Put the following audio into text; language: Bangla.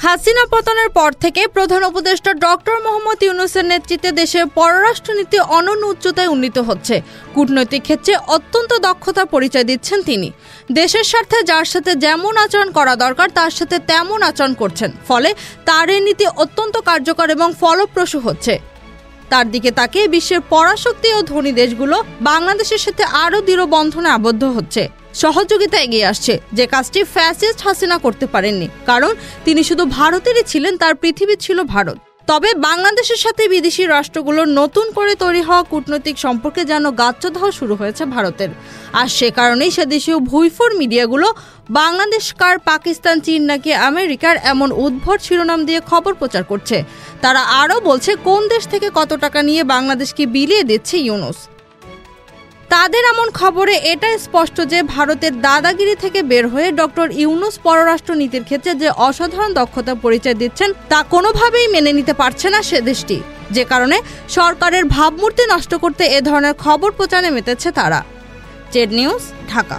হাসিনা পতনের পর থেকে প্রধান উপদেষ্টা ডক্টর মোহাম্মদ ইউনূসের নেতৃত্বে দেশের পররাষ্ট্রনীতি অনন্য উচ্চতায় উন্নীত হচ্ছে। কূটনৈতিক ক্ষেত্রে অত্যন্ত দক্ষতার পরিচয় দিচ্ছেন তিনি। দেশের স্বার্থে যার সাথে যেমন আচরণ করা দরকার তার সাথে তেমন আচরণ করছেন, ফলে তার এই নীতি অত্যন্ত কার্যকর এবং ফলপ্রসূ হচ্ছে। তার দিকে তাকিয়ে বিশ্বের পরাশক্তি ও ধনী দেশগুলো বাংলাদেশের সাথে আরও দৃঢ় বন্ধনে আবদ্ধ হচ্ছে, সহযোগিতা এগিয়ে আসছে, যে কাজটি ফ্যাসিস্ট হাসিনা করতে পারেননি। কারণ তিনি শুধু ভারতেরই ছিলেন, তার পৃথিবী ছিল ভারত। তবে বাংলাদেশের সাথে বিদেশি রাষ্ট্রগুলোর নতুন করে তৈরি হওয়া কূটনৈতিক সম্পর্কে যেন গাচ্চা শুরু হয়েছে ভারতের। আর সে কারণেই সেদেশীয় ভুইফোর মিডিয়াগুলো বাংলাদেশ কার, পাকিস্তান, চীন নাকি আমেরিকার এমন উদ্ভট শিরোনাম দিয়ে খবর প্রচার করছে। তারা আরও বলছে কোন দেশ থেকে কত টাকা নিয়ে বাংলাদেশকে বিলিয়ে দিচ্ছে ইউনূস। তাদের এমন খবরে এটা স্পষ্ট যে ভারতের দাদাগিরি থেকে বের হয়ে ডক্টর ইউনূস পররাষ্ট্র নীতির ক্ষেত্রে যে অসাধারণ দক্ষতার পরিচয় দিচ্ছেন তা কোনোভাবেই মেনে নিতে পারছে না সে দেশটি, যে কারণে সরকারের ভাবমূর্তি নষ্ট করতে এ ধরনের খবর প্রচারে মেতেছে তারা। Z news, Dhaka.